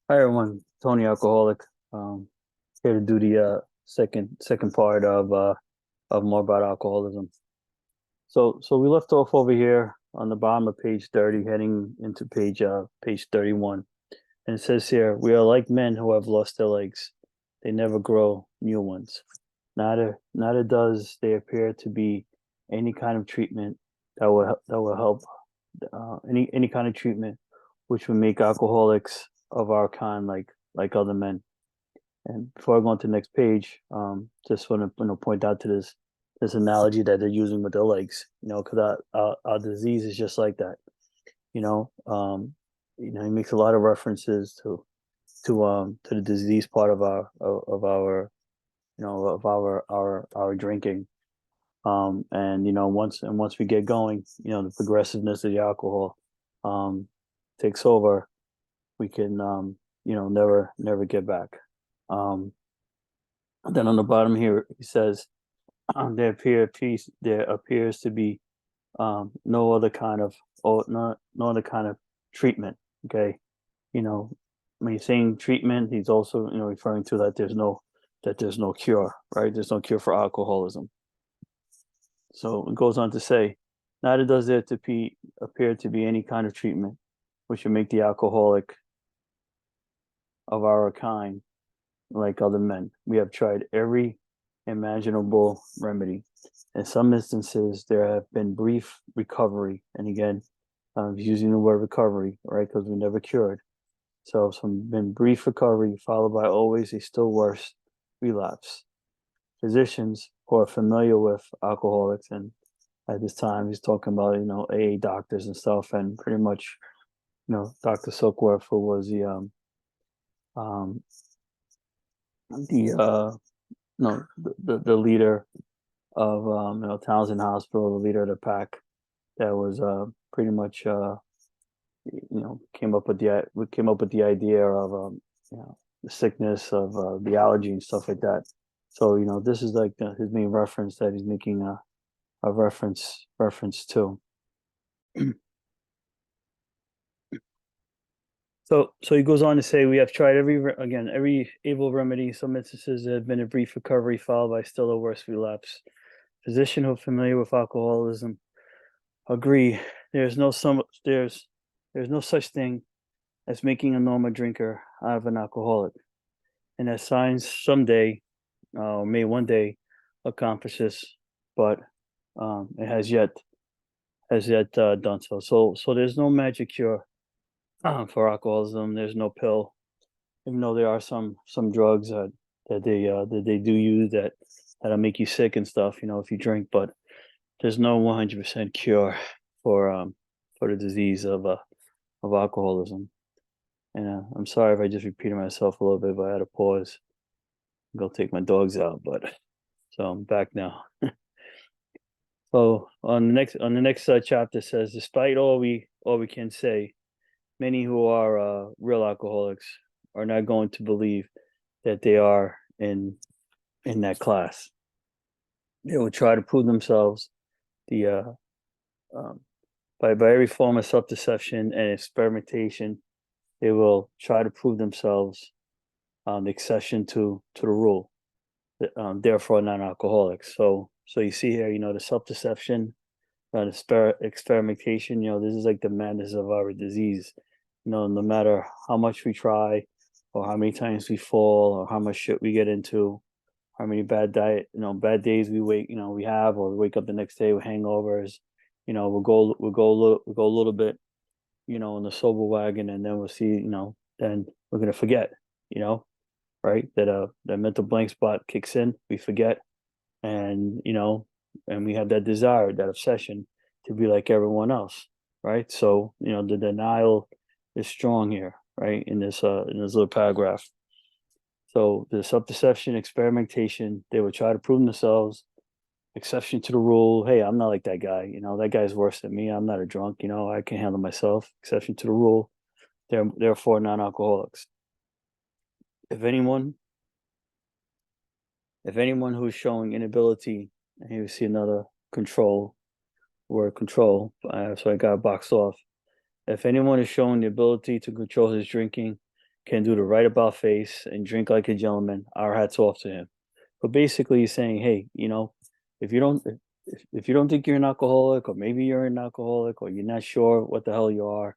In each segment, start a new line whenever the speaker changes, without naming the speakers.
Hi everyone, Tony Alcoholic. Um, Here to do the second part of more about alcoholism. So we left off over here on the bottom of page 30, heading into page 31. And it says here, we are like men who have lost their legs. They never grow new ones. Neither does there appear to be any kind of treatment that will help any kind of treatment which would make alcoholics of our kind like other men. And before I go on to the next page, just want to point out to this analogy that they're using with their legs, because our disease is just like that. You know, he makes a lot of references to the disease part of our our drinking. And once we get going, the progressiveness of the alcohol um, takes over. We can never get back. Um, then on the bottom here, he says there appears to be no other kind of no other kind of treatment. Okay, you know, when he's saying treatment, he's also referring to that there's no cure, right? There's no cure for alcoholism. So it goes on to say, neither does there to be appear to be any kind of treatment which would make the alcoholic of our kind like other men. We have tried every imaginable remedy. In some instances, there have been brief recovery. And again, using the word recovery, right? Because we never cured. So some been brief recovery followed by always a still worse relapse. Physicians who are familiar with alcoholics, and at this time he's talking about AA doctors and stuff, and pretty much Dr. Silkworth, who was um, the no the leader of Townsend Hospital, the leader of the pack, that was pretty much came up with the idea of the sickness of the allergy and stuff like that. So this is like his main reference that he's making a reference to. So he goes on to say, we have tried every able remedy. In some instances, there have been a brief recovery followed by still a worse relapse. Physicians who are familiar with alcoholism agree there's no such thing as making a normal drinker out of an alcoholic, and that science someday, may one day, accomplish this, but it has yet done so. So there's no magic cure for alcoholism. There's no pill, even though there are some drugs that they do use that'll make you sick and stuff, if you drink. But there's no 100% cure for the disease of alcoholism. And I'm sorry if I just repeated myself a little bit, but I had to pause, go take my dogs out. But so I'm back now. So on the next chapter says, despite all we can say, many who are real alcoholics are not going to believe that they are in that class. They will try to prove themselves the um, by every form of self deception and experimentation. They will try to prove themselves the exception to the rule. Therefore, non-alcoholics. So you see here, the self deception, experimentation. This is like the madness of our disease. No matter how much we try, or how many times we fall, or how much shit we get into, how many bad days we have, or we wake up the next day with hangovers. We'll go a little bit, in the sober wagon, and then we'll see, then we're gonna forget, you know, right? That mental blank spot kicks in, we forget, and and we have that desire, that obsession to be like everyone else, right? So the denial is strong here, right? In this little paragraph. So the self-deception, experimentation, they would try to prove themselves, exception to the rule. Hey, I'm not like that guy. That guy's worse than me. I'm not a drunk. I can handle myself. Exception to the rule. They're therefore non-alcoholics. If anyone, if anyone who's showing inability, and here we see another control word, control. So I got boxed off. If anyone is showing the ability to control his drinking, can do the right about face and drink like a gentleman, our hats off to him. But basically, he's saying, hey, if you don't if you don't think you're an alcoholic, or maybe you're an alcoholic, or you're not sure what the hell you are,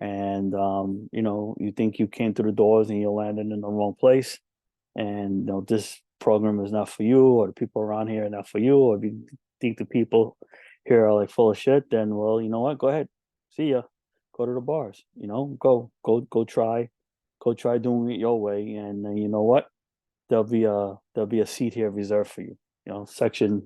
and you think you came through the doors and you landed in the wrong place, and this program is not for you, or the people around here are not for you, or if you think the people here are like full of shit, then well, you know what? Go ahead, see ya. Go to the bars. Go try doing it your way, and then you know what? There'll be a seat here reserved for you. Section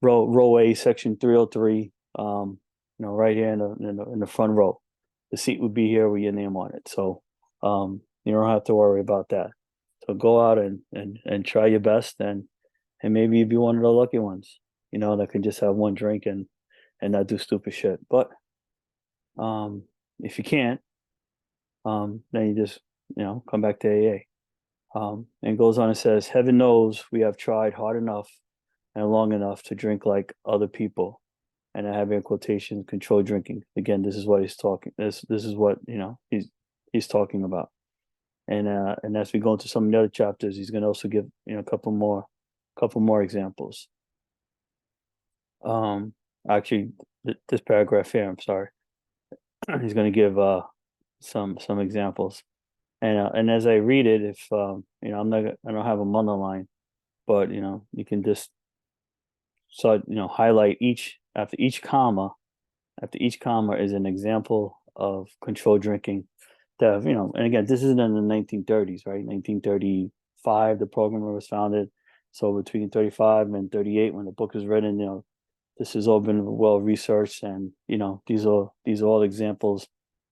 row A, section 303. Right here in the front row. The seat would be here with your name on it. So you don't have to worry about that. So go out and try your best, and maybe you'll be one of the lucky ones, that can just have one drink and not do stupid shit. But if you can't, then you just come back to AA. And goes on and says, heaven knows we have tried hard enough and long enough to drink like other people. And I have in quotation controlled drinking. Again, this is what he's talking. This is what he's talking about. And as we go into some of the other chapters, he's going to also give a couple more examples. Actually, this paragraph here, I'm sorry, he's going to give some examples. And as I read it, if I don't have them underlined, but you can just highlight after each comma is an example of controlled drinking. And again, this is in the 1930s, right? 1935, the program was founded. So between 35 and 38, when the book was written, this has all been well researched, and these are all examples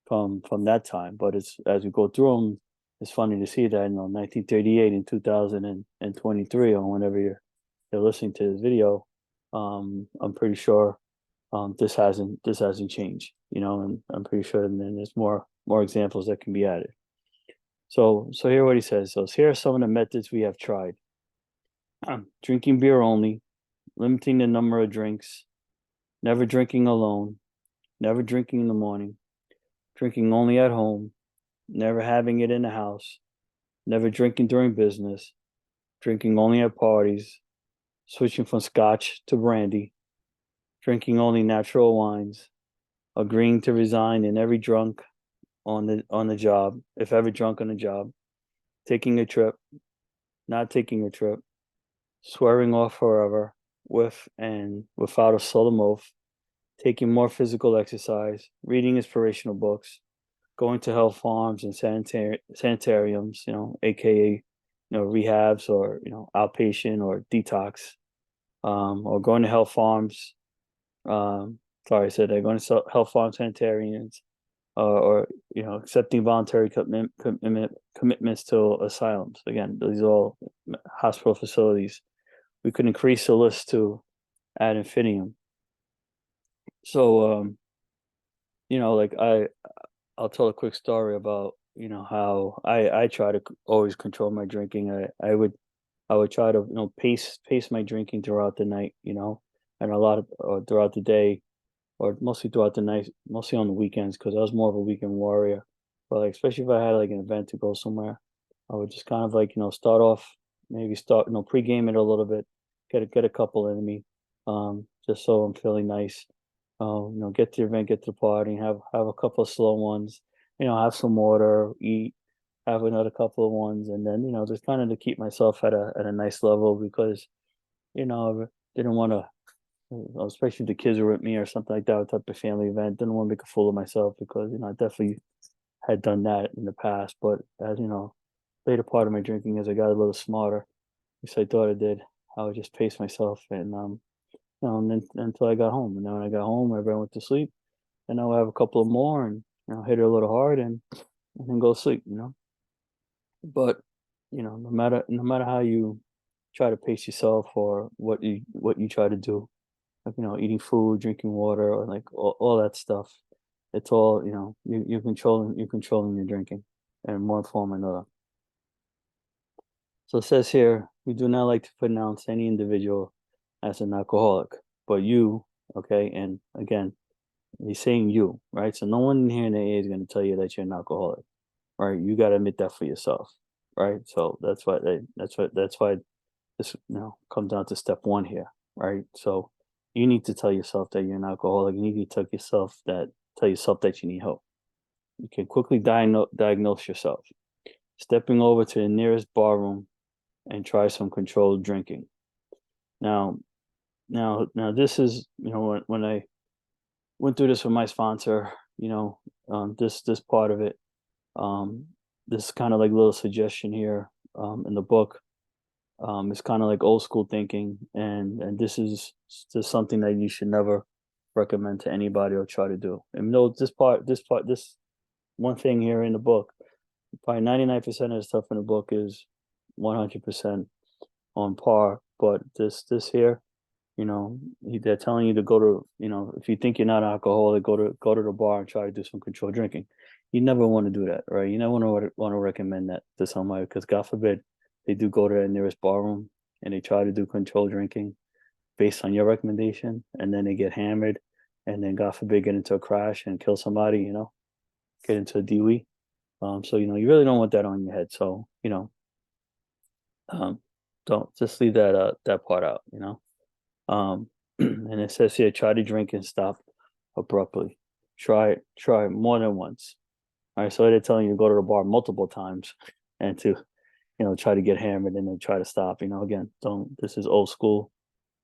from that time. But as we go through them, it's funny to see that 1938 and 2023, or whenever you're listening to this video, I'm pretty sure this hasn't changed, and I'm pretty sure then there's more examples that can be added. So here what he says. So here are some of the methods we have tried. Drinking beer only, limiting the number of drinks, never drinking alone, never drinking in the morning, drinking only at home, never having it in the house, never drinking during business, drinking only at parties, switching from scotch to brandy, drinking only natural wines, agreeing to resign in every drunk on the job, if ever drunk on the job, taking a trip, not taking a trip, swearing off forever, with and without a solemn oath, taking more physical exercise, reading inspirational books, going to health farms and sanitariums, aka rehabs, or outpatient or detox, or going to health farms. Sorry, I said they're going to health farm sanitarians, or accepting voluntary commitments to asylums. Again, these are all hospital facilities. We could increase the list to ad infinitum. So, like I'll tell a quick story about how I try to always control my drinking. I would try to pace my drinking throughout the night, and a lot of or throughout the day, or mostly throughout the night, mostly on the weekends, because I was more of a weekend warrior. But like, especially if I had like an event to go somewhere, I would just kind of like start off, maybe start pregame it a little bit, get a couple in me, just so I'm feeling nice. Get to the event, get to the party, have a couple of slow ones, have some water, eat, have another couple of ones, and then just kind of to keep myself at a nice level, because I didn't want to, especially if the kids were with me or something like that, type of family event. Didn't want to make a fool of myself, because I definitely had done that in the past. But as later part of my drinking, as I got a little smarter, at least I thought I did, I would just pace myself, and then until I got home. And then when I got home, everyone went to sleep, and I would have a couple of more, and hit it a little hard, and then go to sleep. But no matter how you try to pace yourself, or what you try to do, like eating food, drinking water, or like all that stuff, it's all you're controlling your drinking, in one form or another. So it says here, we do not like to pronounce any individual as an alcoholic, but you, okay, and again, he's saying you, right? So no one here in the AA is going to tell you that you're an alcoholic, right? You got to admit that for yourself, right? So that's why this comes down to step one here, right? So you need to tell yourself that you're an alcoholic. You need to tell yourself that you need help. You can quickly diagnose yourself. Stepping over to the nearest bar room and try some controlled drinking. Now, now this is when I went through this with my sponsor. This part of it. Um, this kind of like little suggestion here in the book. It's kind of like old school thinking, and this is just something that you should never recommend to anybody or try to do. And no, this one thing here in the book, probably 99% of the stuff in the book is 100% on par. But this here, they're telling you to go to, if you think you're not alcoholic, go to the bar and try to do some controlled drinking. You never want to do that, right? You never want to recommend that to somebody because God forbid they do go to the nearest bar room and they try to do controlled drinking based on your recommendation, and then they get hammered, and then God forbid get into a crash and kill somebody, get into a DUI. So you really don't want that on your head. So um, don't just leave that part out. Um, and it says here, try to drink and stop abruptly. Try it more than once. All right, so they're telling you to go to the bar multiple times and to try to get hammered and then try to stop. Again, don't. This is old school,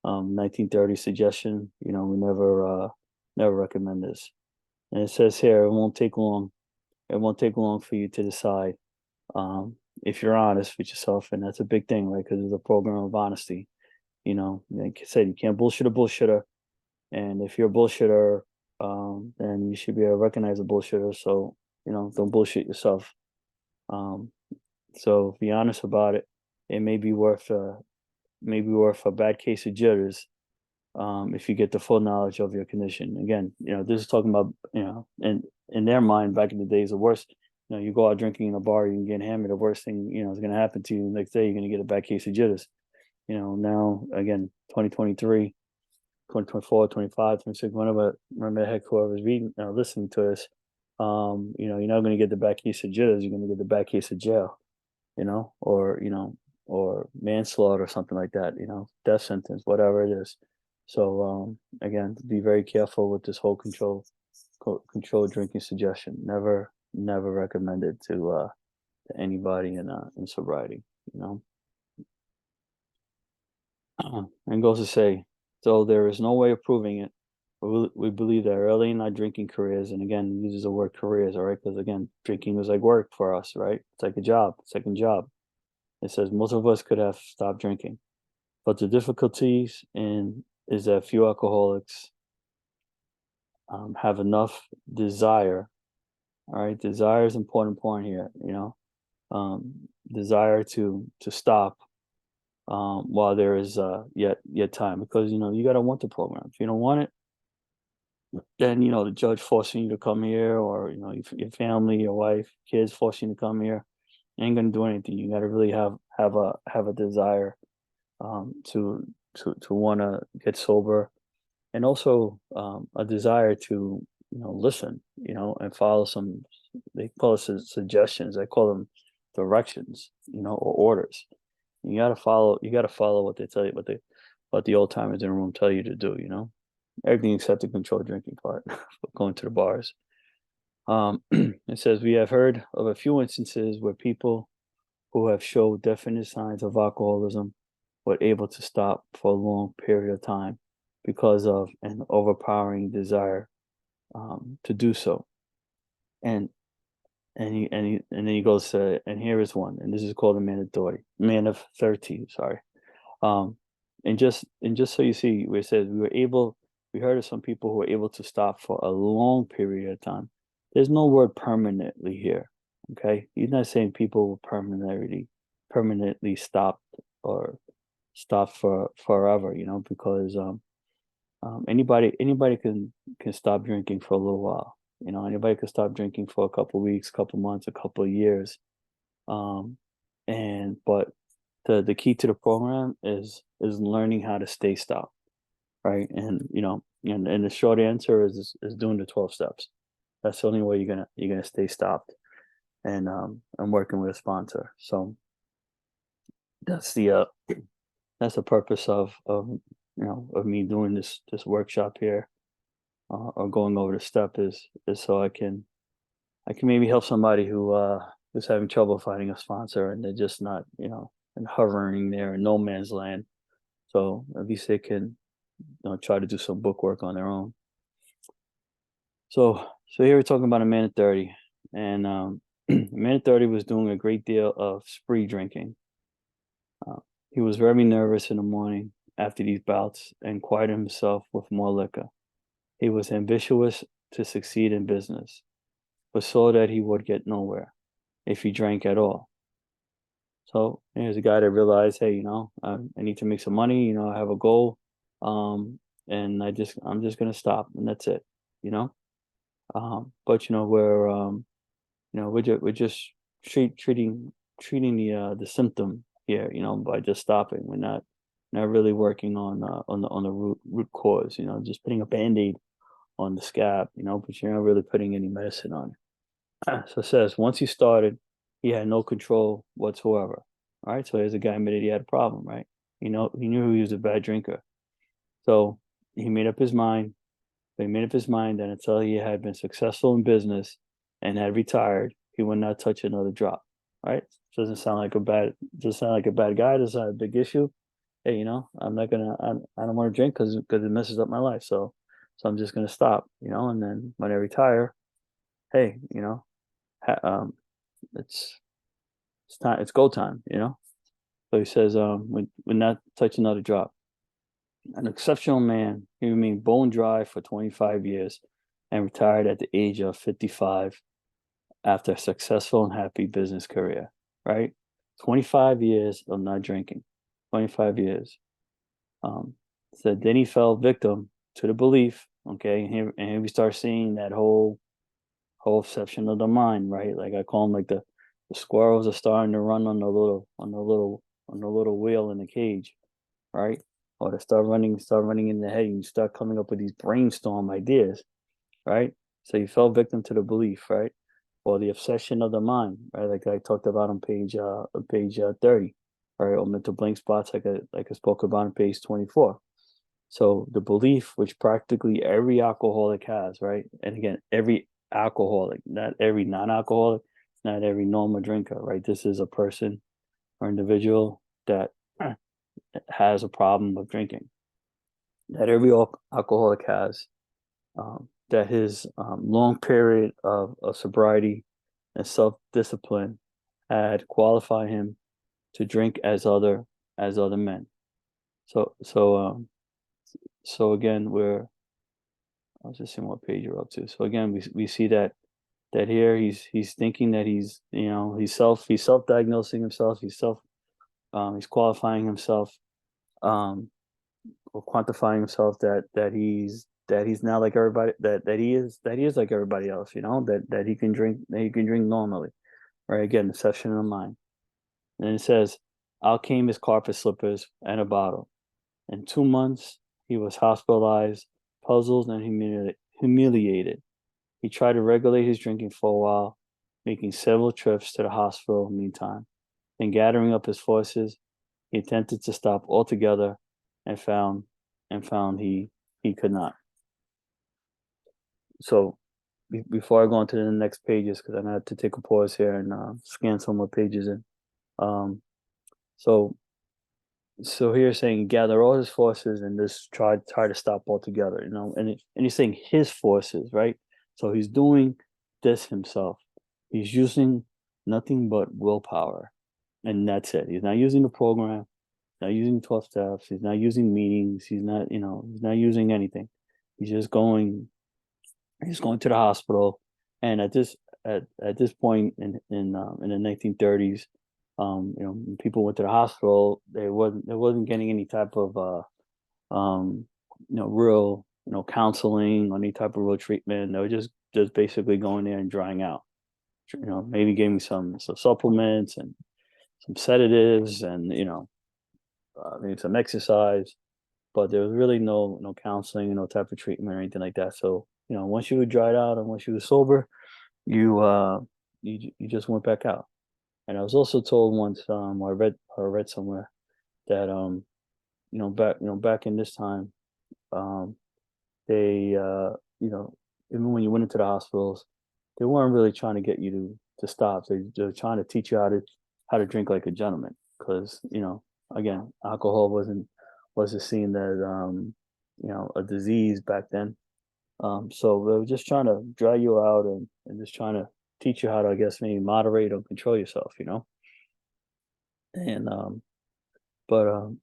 1930 suggestion. We never recommend this. And it says here, it won't take long. It won't take long for you to decide if you're honest with yourself, and that's a big thing, right? Because it's a program of honesty. Like I said, you can't bullshit a bullshitter, and if you're a bullshitter, then you should be able to recognize a bullshitter. So don't bullshit yourself. Um, so be honest about it. It may be worth a bad case of jitters if you get the full knowledge of your condition. Again, this is talking about in their mind back in the days, the worst. You go out drinking in a bar, you can get hammered. The worst thing is going to happen to you the next day. You're going to get a bad case of jitters. Now again, 2023, 2024, 25, 26, whenever, remember the heck whoever's reading, listening to this, you're not going to get the bad case of jitters. You're going to get the bad case of jail, or manslaughter or something like that, death sentence, whatever it is. So, again, be very careful with this whole control drinking suggestion. Never recommended to anybody in sobriety, and goes to say, so there is no way of proving it. We believe that early in our drinking careers, and again, he uses the word careers, all right? Because again, drinking was like work for us, right? It's like a job, second job. It says most of us could have stopped drinking, but the difficulties in is that few alcoholics have enough desire. All right, desire is important point here. Desire to stop while there is yet time, because you got to want the program. If you don't want it, then the judge forcing you to come here, or your family, your wife, kids forcing you to come here, ain't gonna do anything. You got to really have a desire to want to get sober, and also a desire to listen, and follow some, they call it suggestions, I call them directions, or orders. You got to follow what they tell you, what the old timers in the room tell you to do, everything except the controlled drinking part, going to the bars. It says we have heard of a few instances where people who have showed definite signs of alcoholism were able to stop for a long period of time because of an overpowering desire to do so. And then he goes to, and here is one, and this is called a man of 30, sorry. Um, and just so you see, where it says we heard of some people who were able to stop for a long period of time. There's no word permanently here. Okay, he's not saying people will permanently stop or stop for forever. Because anybody can stop drinking for a little while. Anybody can stop drinking for a couple of weeks, couple months, a couple of years. But the key to the program is learning how to stay stopped, right? And the short answer is doing the 12 steps. That's the only way you're gonna stay stopped. and I'm working with a sponsor. So that's the purpose of me doing this workshop here, or going over the step is so I can maybe help somebody who's having trouble finding a sponsor, and they're just not, and hovering there in no man's land. So at least they can, try to do some book work on their own. So here we're talking about a man at 30, and a man at 30 was doing a great deal of spree drinking. He was very nervous in the morning after these bouts and quieted himself with more liquor. He was ambitious to succeed in business, but saw that he would get nowhere if he drank at all. So here's a guy that realized, hey, I need to make some money. I have a goal, and I'm just gonna stop, and that's it. You know, but we're just treating the symptom here, by just stopping. We're not really working on the root cause. Just putting a band-aid on the scab. But you're not really putting any medicine on it. So it says once he started, he had no control whatsoever. All right, so here's a guy admitted he had a problem, right? He knew he was a bad drinker. So he made up his mind. He made up his mind that until he had been successful in business and had retired, he would not touch another drop. Right? Doesn't sound like a bad guy. Doesn't have a big issue. Hey, I'm not gonna. I don't want to drink because it messes up my life. So I'm just gonna stop. And then when I retire, hey, ha, it's time. It's go time. So he says, would not touch another drop. An exceptional man. He remained bone dry for 25 years and retired at the age of 55 after a successful and happy business career. Right? 25 years of not drinking. 25 years. So then he fell victim to the belief. Okay, and here we start seeing that whole section of the mind, right? Like I call them like the squirrels are starting to run on the little wheel in the cage, right? Or they start running in the head, and you start coming up with these brainstorm ideas, right? So you fell victim to the belief, right? Or the obsession of the mind, right? Like I talked about on page 30, right? Or mental blank spots, like I spoke about on page 24. So the belief, which practically every alcoholic has, right? And again, every alcoholic, not every non-alcoholic, not every normal drinker, right? This is a person or individual that has a problem of drinking. That every alcoholic has. That his long period of sobriety and self-discipline had qualified him to drink as other men. So again, I was just seeing what page you're up to. So again, we see that here he's thinking that he's self-diagnosing himself, he's qualifying himself, um, or quantifying himself that he's now like everybody, that he is like everybody else, that he can drink normally, right? Again, the session of the mind. And it says, out came his carpet slippers and a bottle. In 2 months, he was hospitalized, puzzled, and humiliated. He tried to regulate his drinking for a while, making several trips to the hospital meantime. Then gathering up his forces, he attempted to stop altogether and found he could not. So before I go on to the next pages, because I'm gonna have to take a pause here and scan some more pages in. Um, so so here saying gather all his forces and just try to stop altogether, and he's saying his forces, right? So he's doing this himself. He's using nothing but willpower, and that's it. He's not using the program, not using 12 steps, he's not using meetings, he's not using anything. He's just going He's going to the hospital, and at this point in the 1930s, when people went to the hospital, they wasn't getting any type of real counseling or any type of real treatment. They were just basically going there and drying out. Maybe gave me some supplements and some sedatives, and maybe some exercise, but there was really no counseling, no type of treatment or anything like that. So once you were dried out and once you were sober, you you just went back out. And I was also told once, or I read somewhere that back in this time, um, they even when you went into the hospitals, they weren't really trying to get you to stop. They're trying to teach you how to drink like a gentleman, because again, alcohol wasn't seen as a disease back then. So they were just trying to dry you out, and just trying to teach you how to, I guess, maybe moderate or control yourself. And but um,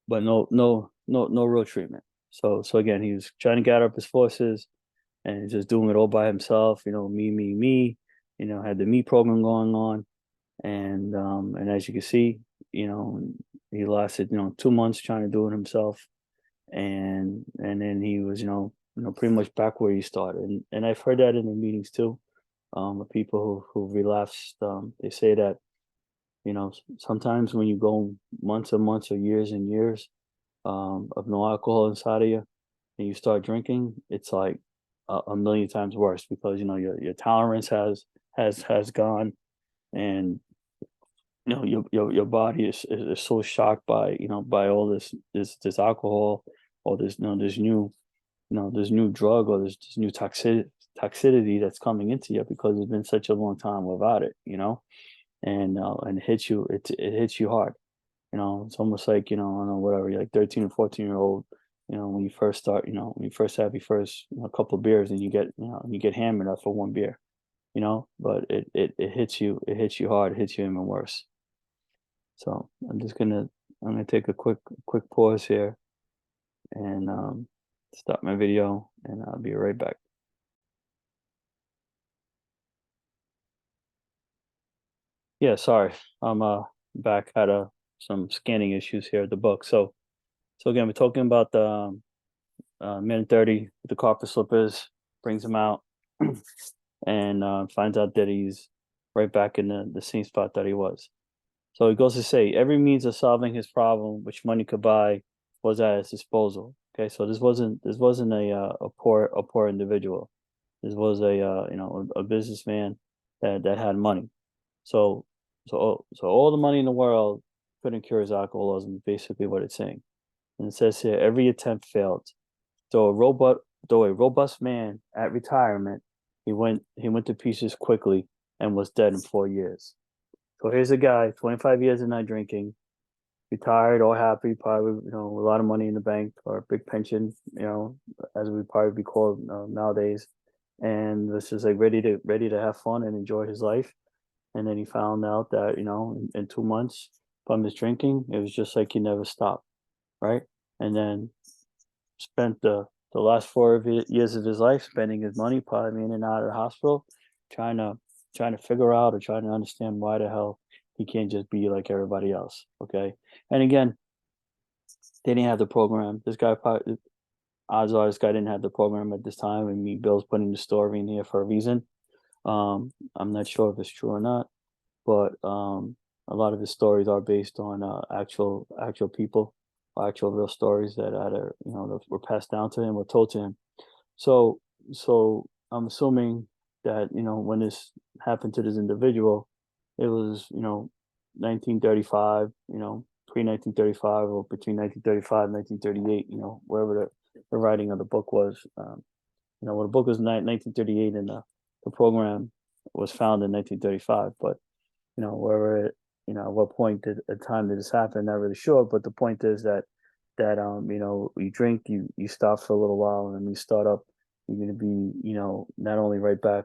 but no real treatment. So again, he was trying to gather up his forces, and just doing it all by himself. Me. Had the me program going on, and as you can see, you know, he lasted 2 months trying to do it himself, and then he was pretty much back where he started. And I've heard that in the meetings too. Of people who relapsed, they say that sometimes when you go months and months or years and years of no alcohol inside of you, and you start drinking, it's like a million times worse, because your tolerance has gone, and your body is so shocked by all this alcohol, or this new drug, or this new toxicity that's coming into you, because it's been such a long time without it. And it hits you hard. It's almost like, I don't know, whatever, you're like 13 or 14-year old, when you first start, when you first have your first couple of beers, and you get hammered up for one beer. But it hits you hard, it hits you even worse. So I'm gonna take a quick pause here, and stop my video, and I'll be right back. Yeah, sorry. I'm back. Had some scanning issues here at the book. So again, we're talking about the man 30 with the carpet slippers, brings him out, and finds out that he's right back in the same spot that he was. So he goes to say, every means of solving his problem, which money could buy, was at his disposal. Okay, so this wasn't a poor individual. This was a businessman that had money. So so all the money in the world couldn't cure his alcoholism. Basically, what it's saying. And it says here, every attempt failed. Though a robust man at retirement, he went to pieces quickly, and was dead in 4 years. So here's a guy, 25 years of not drinking, retired, all happy, probably a lot of money in the bank, or a big pension, as we probably be called nowadays, and this is like ready to have fun and enjoy his life. And then he found out that in 2 months from his drinking, it was just like he never stopped, right? And then spent the last 4 years of his life spending his money, probably in and out of the hospital, trying to figure out, or trying to understand why the hell he can't just be like everybody else. Okay. And again, they didn't have the program. This guy probably, odds are, this guy didn't have the program at this time, and me, Bill's putting the story in here for a reason. I'm not sure if it's true or not, but a lot of his stories are based on actual people, actual real stories that that were passed down to him or told to him. So so I'm assuming that when this happened to this individual, it was 1935, pre 1935, or between 1935 and 1938, wherever the writing of the book was. Well, the book was 1938, and the program was found in 1935. But wherever at what point at time did this happen, not really sure. But the point is that you drink, you stop for a little while, and then you start up, you're going to be not only right back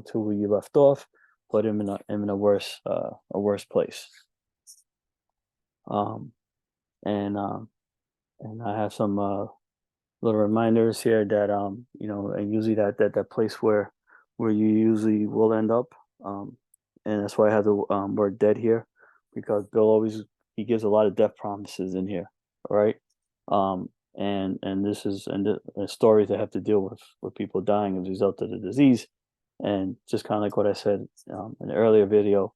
to where you left off, but in a worse place. Um, and and I have some little reminders here that and usually that place where you usually will end up. And that's why I have the word dead here, because Bill always, he gives a lot of death promises in here. All right. And this is, and the stories that have to deal with people dying as a result of the disease. And just kind of like what I said in the earlier video,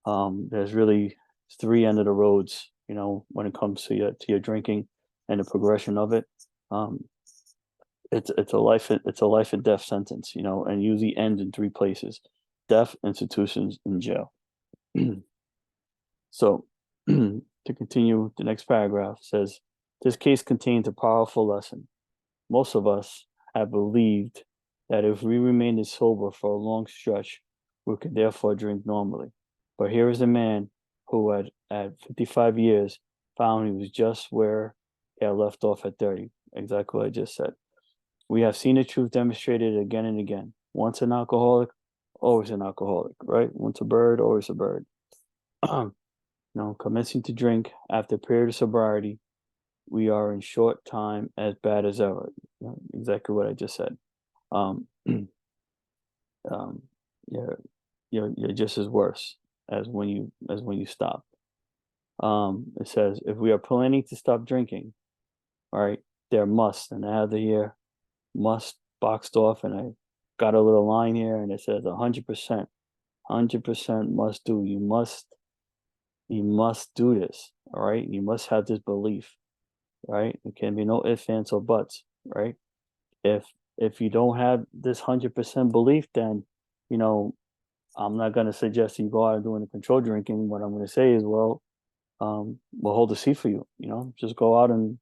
there's really three end of the roads, when it comes to your drinking and the progression of it. Um, it's a life and death sentence, and usually ends in three places: death, institutions, and jail. So, to continue, the next paragraph says, this case contains a powerful lesson. Most of us have believed that if we remained sober for a long stretch, we could therefore drink normally. But here is a man who, at 55 years, found he was just where he had left off at 30. Exactly what I just said. We have seen the truth demonstrated again and again. Once an alcoholic, always an alcoholic, right? Once a bird, always a bird. Commencing to drink after a period of sobriety, we are in short time as bad as ever. Exactly what I just said. Um, um, you're, you're just as worse as when you stop. It says if we are planning to stop drinking, all right, there must, and I have the here must boxed off, and I got a little line here, and it says 100%, 100% must do. You must do this. All right, you must have this belief. Right, it can be no ifs, ands, or buts. Right, if if you don't have this 100% belief, then you know I'm not going to suggest you go out and doing the control drinking. What I'm going to say is, well, we'll hold the seat for you. Just go out and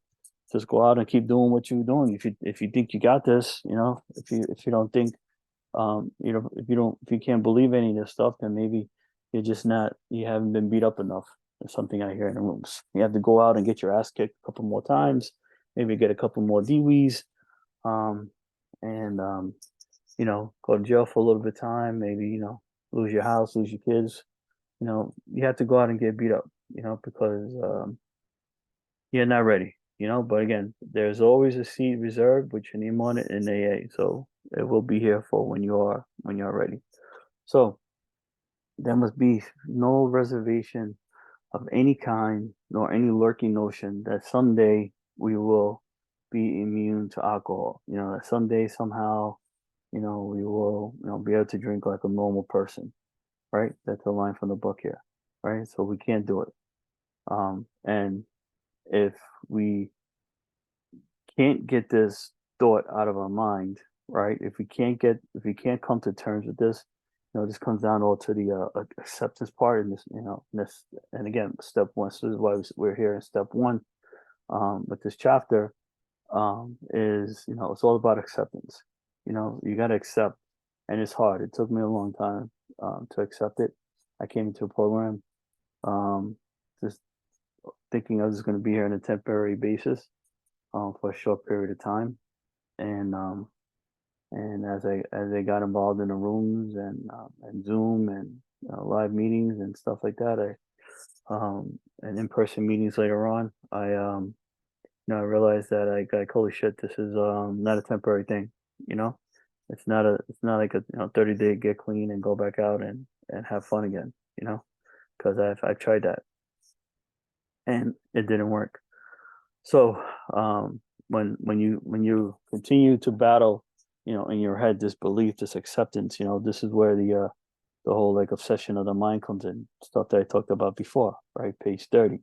keep doing what you're doing. If you think you got this, if you don't think, if you can't believe any of this stuff, then maybe you haven't been beat up enough. That's something I hear in the rooms. You have to go out and get your ass kicked a couple more times, maybe get a couple more DWs, um, and go to jail for a little bit of time. Maybe lose your house, lose your kids. You have to go out and get beat up. Because you're not ready. But again, there's always a seat reserved with your name on it in AA, so it will be here for when you're ready. So there must be no reservation of any kind, nor any lurking notion that someday we will be immune to alcohol. That someday somehow, we will, be able to drink like a normal person, right? That's a line from the book here, right? So we can't do it. And if we can't get this thought out of our mind, right? If we can't come to terms with this, this comes down all to the acceptance part, and and again, step one. So this is why we're here in step one. But this chapter is, it's all about acceptance. You got to accept, and it's hard. It took me a long time to accept it. I came into a program just thinking I was going to be here on a temporary basis for a short period of time, and as I got involved in the rooms and Zoom and live meetings and stuff like that, and in-person meetings later on, I realized that holy shit, this is not a temporary thing, you know. It's not like a 30-day get clean and go back out and have fun again, because I've tried that and it didn't work. So when you continue to battle, in your head, this belief, this acceptance, this is where the whole like obsession of the mind comes in, stuff that I talked about before, right? Page 30,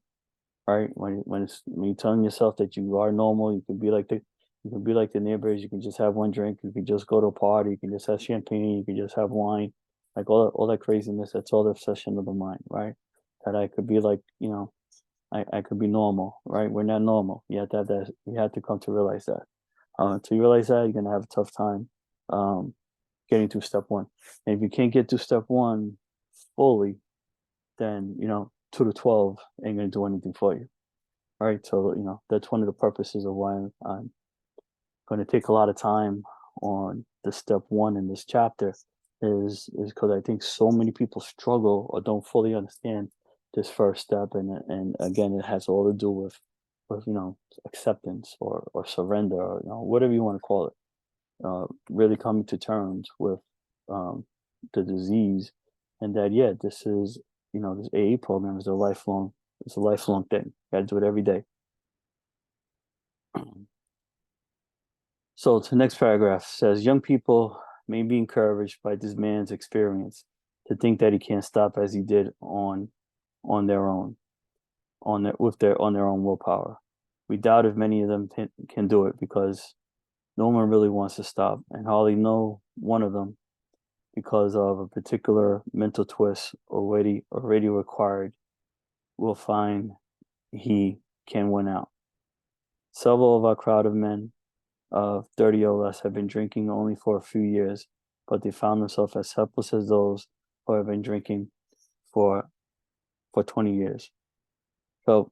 right? When you're telling yourself that you are normal, you can be like the neighbors, you can just have one drink, you can just go to a party, you can just have champagne, you can just have wine, like all that craziness. That's all the obsession of the mind, right? That I could be like, I could be normal, right? We're not normal. You have to have that. You have to come to realize that. To realize that, you're gonna have a tough time getting to step one. And if you can't get to step one fully, then 2 to 12 ain't gonna do anything for you. All right. So that's one of the purposes of why I'm going to take a lot of time on the step one in this chapter is because I think so many people struggle or don't fully understand this first step, and again, it has all to do with acceptance or surrender, or whatever you want to call it. Really coming to terms with the disease, and that this is this AA program is it's a lifelong thing. You got to do it every day. So the next paragraph says, young people may be encouraged by this man's experience to think that he can't stop as he did on their own, on their own willpower. We doubt if many of them can do it because no one really wants to stop, and hardly no one of them, because of a particular mental twist already required, will find he can win out. Several of our crowd of men of 30 or less have been drinking only for a few years, but they found themselves as helpless as those who have been drinking for 20 years. So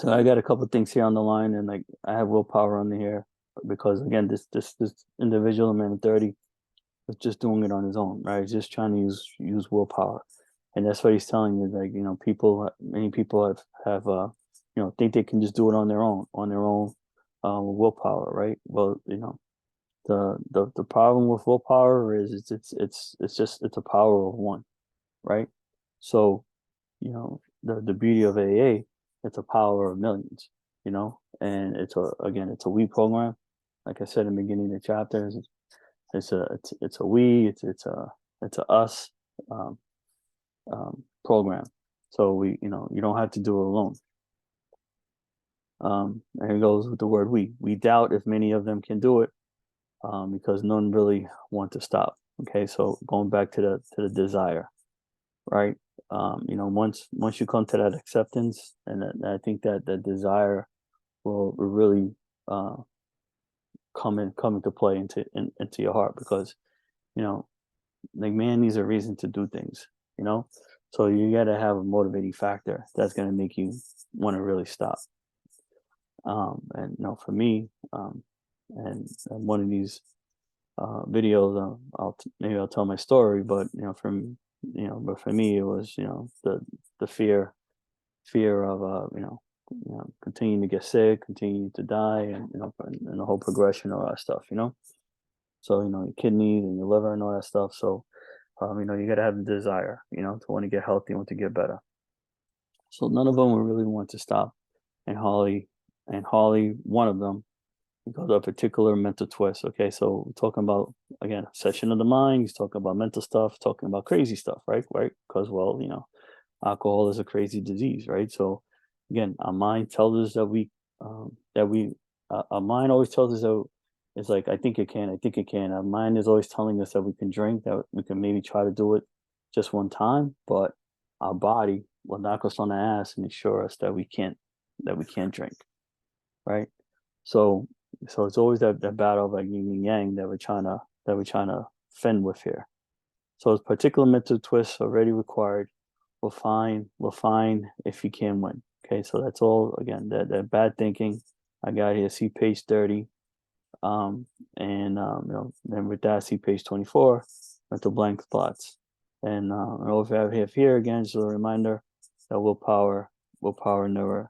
I got a couple of things here on the line, and like I have willpower on the here because again, this individual, a man of 30, was just doing it on his own, right? He's just trying to use willpower, and that's what he's telling you. Like, many people have think they can just do it on their own willpower, right? Well, the problem with willpower is it's a power of one, right? So the beauty of AA, it's a power of millions, and it's a we program. Like I said in the beginning of the chapter, it's a we, it's a us um, program. So you don't have to do it alone. And it goes with the word we. We doubt if many of them can do it, because none really want to stop. Okay, so going back to the desire, right? Once you come to that acceptance, and I think that the desire will really uh, come into play into your heart, because you know like man needs a reason to do things, so you got to have a motivating factor that's going to make you want to really stop. And for me, and one of these videos, maybe I'll tell my story, but but for me it was the fear of continuing to get sick, continuing to die, and the whole progression of all that stuff, so your kidneys and your liver and all that stuff. So you got to have the desire, to want to get healthy and want to get better. So none of them would really want to stop, and Holly, one of them, because of a particular mental twist. Okay, so we're talking about, again, obsession of the mind. He's talking about mental stuff, talking about crazy stuff, right? Right? Because alcohol is a crazy disease, right? So again, our mind tells us our mind always tells us that it's like, I think it can, I think it can. Our mind is always telling us that we can drink, that we can maybe try to do it just one time, but our body will knock us on the ass and assure us that we can't drink, right? So it's always that battle of like yin and yang that we're trying to fend with here. So this particular mental twist already required, we'll find if he can win. Okay, so that's all, again, that bad thinking. I got here, see page 30. Then with that, see page 24, mental blank spots. And if I have here again, just a reminder that willpower never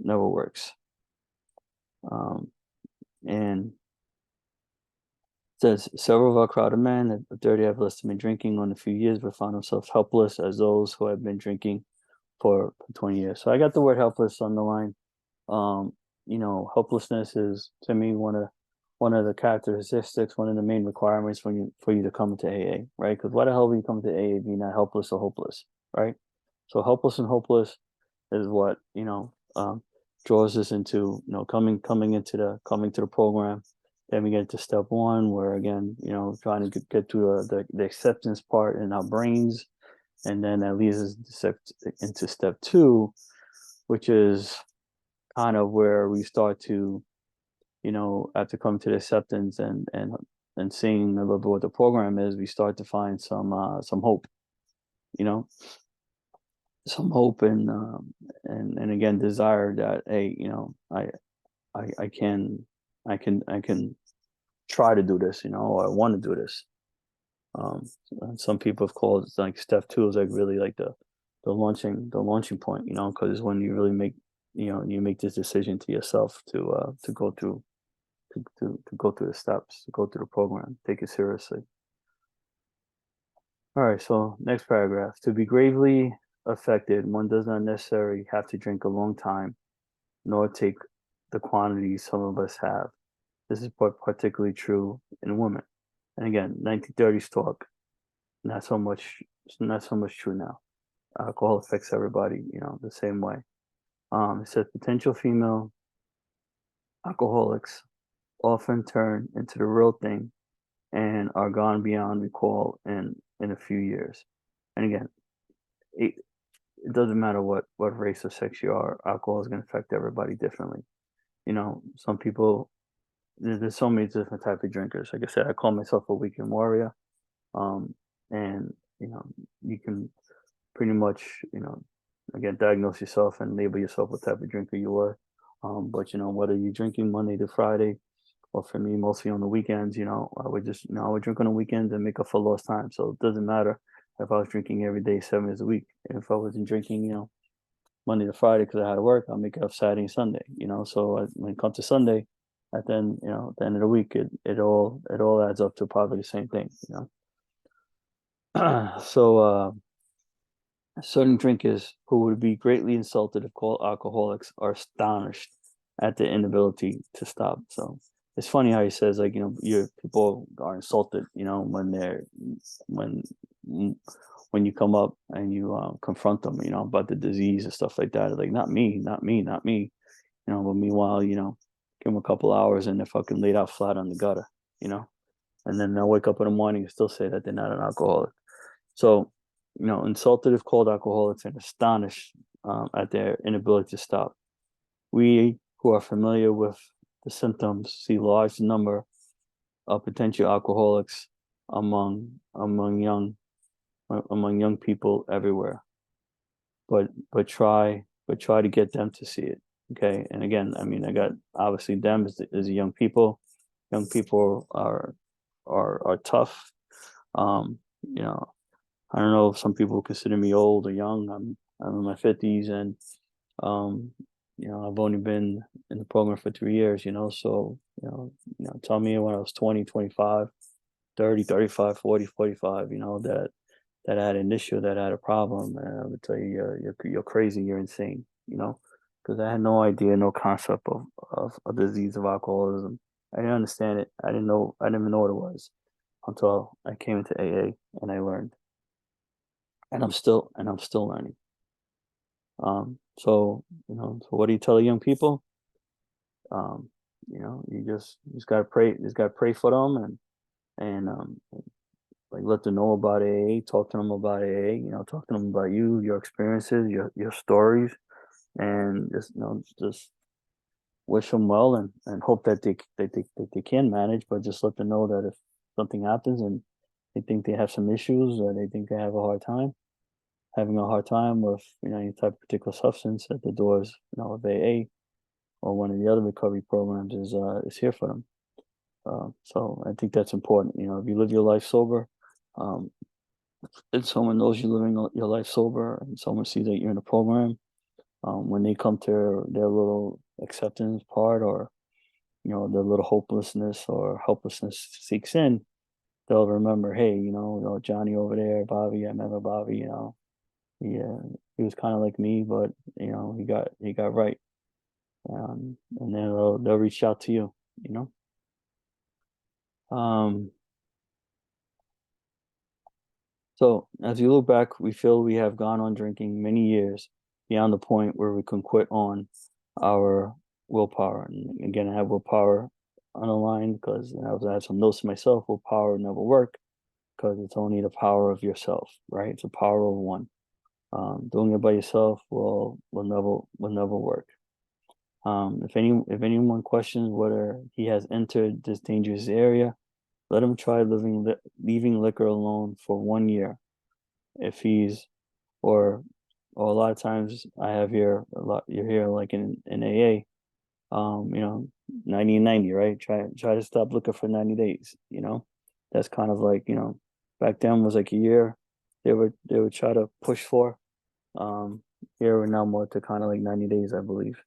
works. And says several of our crowd of men at 30 have less been drinking on a few years, but found themselves helpless as those who have been drinking for 20 years. So I got the word helpless on the line. Helplessness is, to me, one of the characteristics, one of the main requirements for you to come to AA, right? Because why the hell will you come to AA if you're not helpless or hopeless, right? So helpless and hopeless is what draws us into coming to the program. Then we get to step one, where again, trying to get to the acceptance part in our brains, and then that leads us into step two, which is kind of where we start to, after coming to the acceptance and seeing a little bit what the program is, we start to find some hope, some hope and again desire that, hey, I can try to do this, or I want to do this. Some people have called it like step two is like really like the launching point, because when you really make you make this decision to yourself to go through the steps, to go through the program, take it seriously. All right, so next paragraph. To be gravely affected, one does not necessarily have to drink a long time, nor take the quantities some of us have. This is particularly true in women. And again, 1930s talk, not so much true now. Alcohol affects everybody, the same way. It says potential female Alcoholics often turn into the real thing and are gone beyond recall in a few years. And again, it, it doesn't matter what race or sex you are. Alcohol is going to affect everybody differently. Some people, there's so many different type of drinkers. Like I said, I call myself a weekend warrior. Um, and you can pretty much, again, diagnose yourself and label yourself what type of drinker you are. But whether you're drinking Monday to Friday, or for me, mostly on the weekends, I would drink on the weekends and make up for lost time. So it doesn't matter if I was drinking every day, 7 days a week. If I wasn't drinking, Monday to Friday because I had to work, I'll make it up Saturday and Sunday. So when it comes to Sunday, at the end of the week, it all adds up to probably the same thing. So certain drinkers who would be greatly insulted if called alcoholics are astonished at their inability to stop. So it's funny how he says, like, your people are insulted, when when you come up and you confront them, about the disease and stuff like that. Like, not me, not me, not me. But meanwhile, give them a couple hours and they're fucking laid out flat on the gutter, you know, and then they'll wake up in the morning and still say that they're not an alcoholic. So, insulted if called alcoholics and astonished at their inability to stop. We who are familiar with the symptoms see large number of potential alcoholics among young people everywhere. But try to get them to see it. Okay, and again, I mean, I got obviously them as young people. Young people are tough. You know, I don't know if some people consider me old or young. I'm in my 50s, and um, I've only been in the program for 3 years. So tell me when I was 20, 25, 30, 35, 40, 45. That had an issue, that had a problem, and I would tell you, you're crazy, you're insane. Because I had no idea, no concept of a disease of alcoholism. I didn't understand it. I didn't even know what it was until I came into AA and I learned, and I'm still learning. So what do you tell the young people? You just gotta pray. You just gotta pray for them, and like, let them know about AA. Talk to them about AA. Talk to them about you, your experiences, your stories, and just wish them well, and hope that they can manage. But just let them know that if something happens and they think they have some issues, or they think they have a hard time, having a hard time with any type of particular substance, at the doors of AA or one of the other recovery programs is here for them. So I think that's important. If you live your life sober, um, and someone knows you're living your life sober, and someone sees that you're in a program, when they come to their little acceptance part, or their little hopelessness or helplessness seeks in, they'll remember, hey, Johnny over there, Bobby. I remember Bobby. He was kind of like me, but he got right. And then they'll reach out to you. You know. Um, so as you look back, we feel we have gone on drinking many years beyond the point where we can quit on our willpower. And again, I have willpower underlined because I have some notes to myself. Willpower never work because it's only the power of yourself, right? It's a power of one. Doing it by yourself will never work. If anyone questions whether he has entered this dangerous area, let him try leaving liquor alone for 1 year. If he's or a lot of times I have here a lot. You're here like in AA. 90 and 90, right? Try to stop looking for 90 days. That's kind of like, back then was like a year. They would try to push for. Um, Here we're now more to kind of like 90 days, I believe.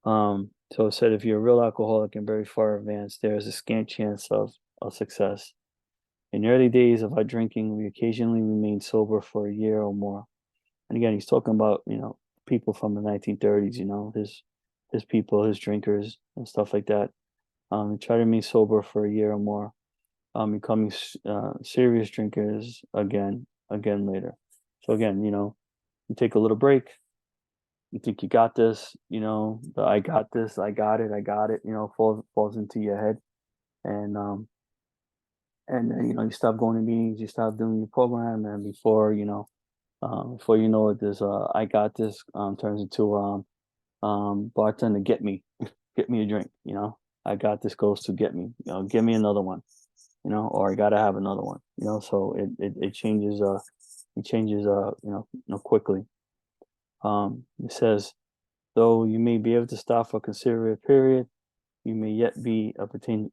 So it said if you're a real alcoholic and very far advanced, there is a scant chance of success. In the early days of our drinking, we occasionally remained sober for a year or more. And again, he's talking about, people from the 1930s, his people, his drinkers and stuff like that. Try to remain sober for a year or more, becoming serious drinkers again later. So again, you take a little break, you think you got this, the I got this, I got it, falls into your head. And then, you stop going to meetings, you stop doing your program, and before you know it, this I got this turns into bartender, get me, get me a drink, I got this goes to get me, give me another one, or I gotta have another one, so it changes, quickly. It says, though you may be able to stop for a considerable period, you may yet be a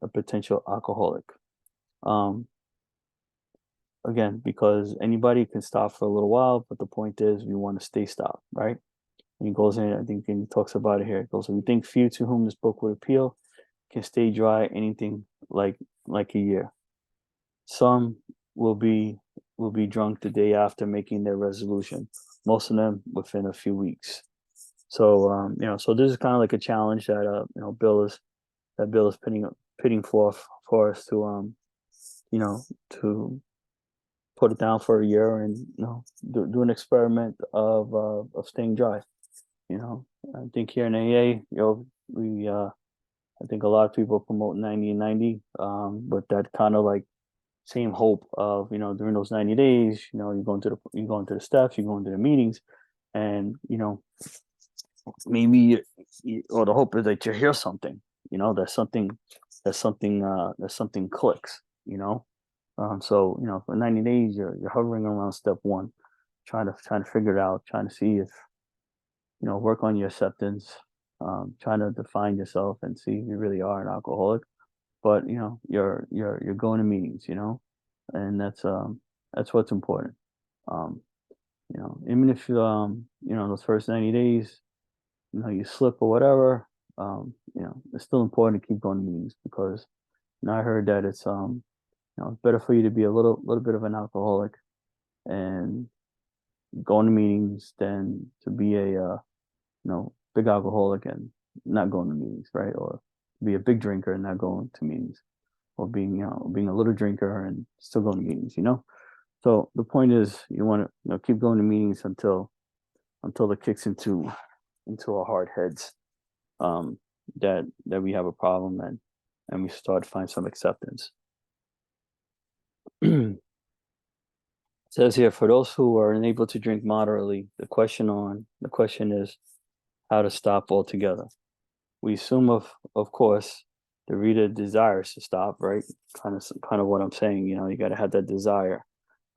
potential alcoholic. Um, Again, because anybody can stop for a little while, but the point is we want to stay stopped, right? And he goes in, I think, and he talks about it here. It goes, we think few to whom this book would appeal can stay dry anything like a year. Some will be drunk the day after making their resolution. Most of them within a few weeks. So so this is kind of like a challenge that Bill is pitting forth for us to to put it down for a year and do an experiment of staying dry. I think here in AA, we I think a lot of people promote 90 and 90, but that kind of like same hope of during those 90 days, you go into the steps, you go into the meetings, and maybe or the hope is that you hear something, that something clicks, so for 90 days you're hovering around step one, trying to figure it out, trying to see if work on your acceptance, trying to define yourself and see if you really are an alcoholic. But you're going to meetings, and that's what's important. Um, Even if those first 90 days, you slip or whatever, it's still important to keep going to meetings because I heard that it's better for you to be a little bit of an alcoholic and going to meetings than to be a big alcoholic and not going to meetings, right? Or be a big drinker and not going to meetings, or being a little drinker and still going to meetings. So the point is, you want to keep going to meetings until it kicks into our hard heads, um, that we have a problem, and we start to find some acceptance. It says here, for those who are unable to drink moderately, the question is how to stop altogether. We assume, of course, the reader desires to stop, right? Kind of what I'm saying. You got to have that desire.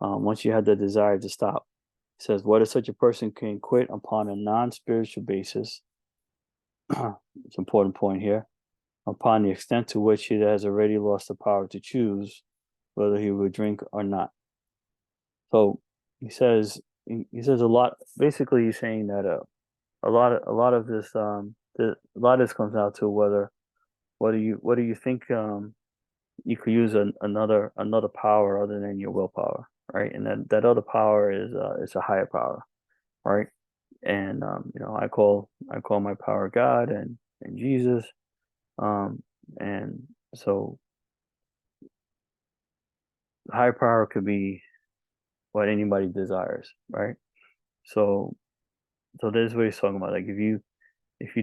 Once you have the desire to stop, it says, what if such a person can quit upon a non-spiritual basis? It's an important point here. Upon the extent to which he has already lost the power to choose whether he would drink or not. So he says a lot. Basically, he's saying that a lot of this comes out to what do you think you could use another power other than your willpower, right? And that other power is a higher power, right? And I call my power God and Jesus, and so higher power could be what anybody desires, right? So this is what he's talking about. Like if you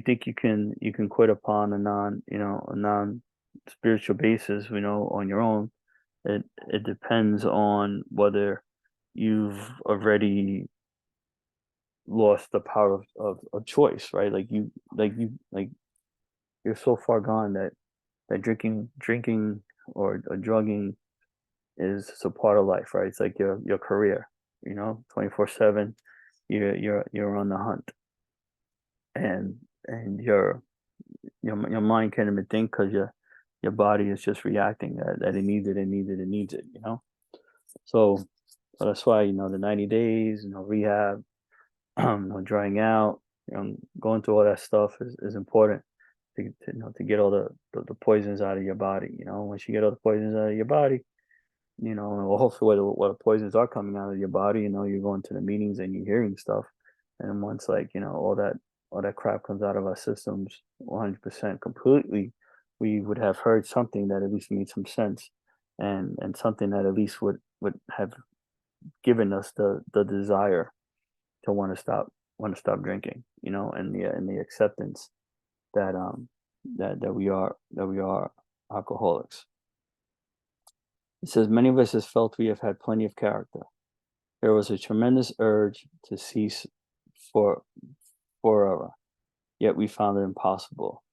think you can quit upon a non spiritual basis, on your own, it depends on whether you've already lost the power of choice, right? Like you're so far gone that drinking or drugging is a part of life, right? It's like your career, 24/7. You're on the hunt, and your mind can't even think because your body is just reacting that it needs it, so that's why the 90 days, rehab, drying out, going through all that stuff is important to get all the poisons out of your body. Once you get all the poisons out of your body, well, hopefully what the poisons are coming out of your body, you're going to the meetings and you're hearing stuff. And once all that crap comes out of our systems 100% completely, we would have heard something that at least made some sense, and something that at least would have given us the desire to want to stop. want to stop drinking, and the acceptance that we are alcoholics. It says many of us has felt we have had plenty of character. There was a tremendous urge to cease for forever, yet we found it impossible.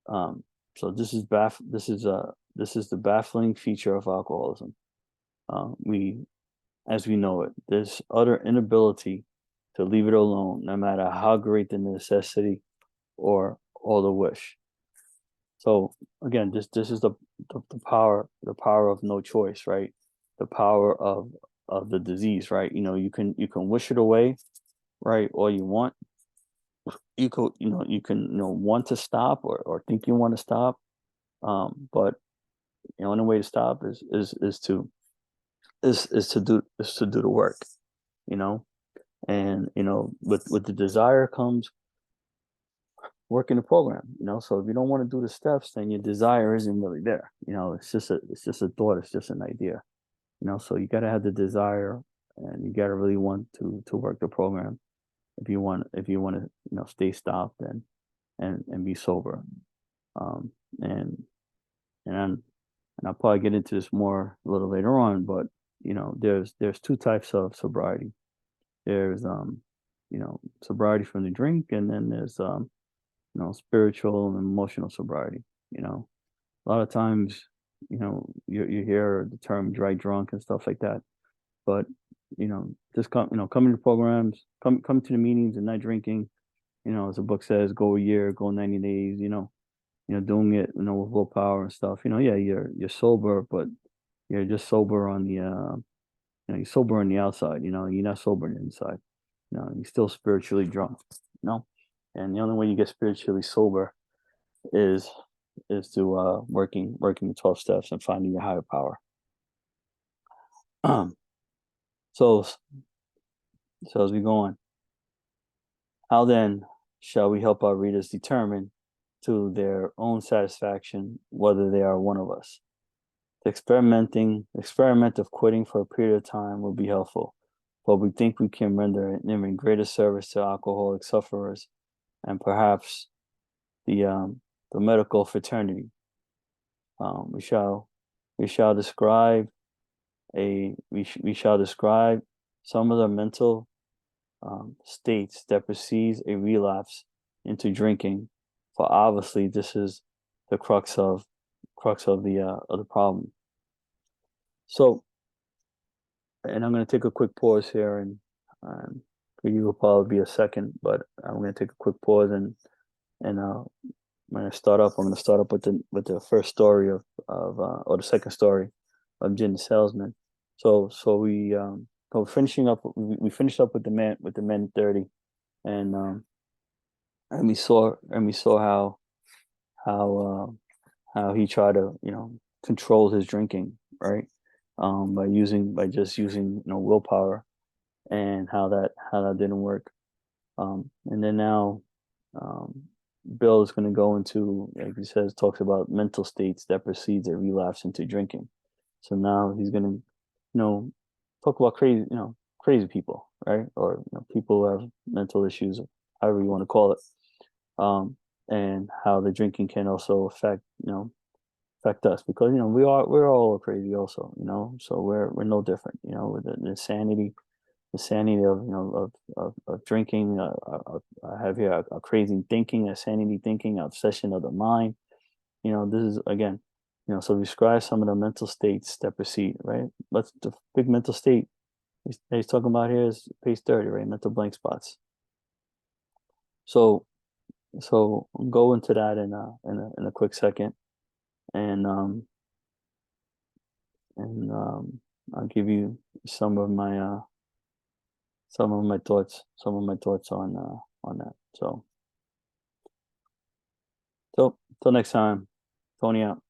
Um, so this is the baffling feature of alcoholism. We as we know it, there's utter inability to leave it alone, no matter how great the necessity or the wish. So again, this is the power of no choice, right? The power of the disease, right? You can wish it away, right? All you want. You can want to stop or think you want to stop. But the only way to stop is to do the work, you know. And with the desire comes working the program. So if you don't want to do the steps, then your desire isn't really there. It's just a thought, it's just an idea. So you got to have the desire, and you got to really want to work the program if you want to stay stopped and be sober. Um and and I'm, and I'll probably get into this more a little later on, but there's two types of sobriety. There's sobriety from the drink, and then there's spiritual and emotional sobriety. A lot of times, you hear the term dry drunk and stuff like that, but just coming to programs, come to the meetings and not drinking. As the book says, go a year, go 90 days. Doing it, with willpower and stuff. Yeah, you're sober, but you're just sober on the you're sober on the outside. You're not sober on the inside. You're still spiritually drunk. You know, and the only way you get spiritually sober is to working the 12 steps and finding your higher power. So as we go on, how then shall we help our readers determine to their own satisfaction whether they are one of us? The experiment of quitting for a period of time will be helpful, but we think we can render an even greater service to alcoholic sufferers and perhaps the medical fraternity. We shall describe some of the mental states that precedes a relapse into drinking, for obviously this is the crux of the problem. So, and I'm going to take a quick pause here, and for you will probably be a second, but I'm going to take a quick pause, and I'm going to start up with the first story or the second story of Jin the Salesman. So we're finishing up. We finished up with the men 30, and we saw how he tried to control his drinking, right? By just using willpower, and how that didn't work. And then now, Bill is going to go into, like he says, talks about mental states that precedes a relapse into drinking. So now he's going to, talk about crazy people, right? Or people who have mental issues, however you want to call it, and how the drinking can also affect us, because we're all crazy also, so we're no different, with the insanity of drinking. I have here a crazy thinking, a sanity thinking, obsession of the mind. This is again, so describe some of the mental states that precede, right? The big mental state he's talking about here is page 30, right? Mental blank spots. So I'll go into that in a quick second, and I'll give you some of my thoughts on that. So till next time, Tony out.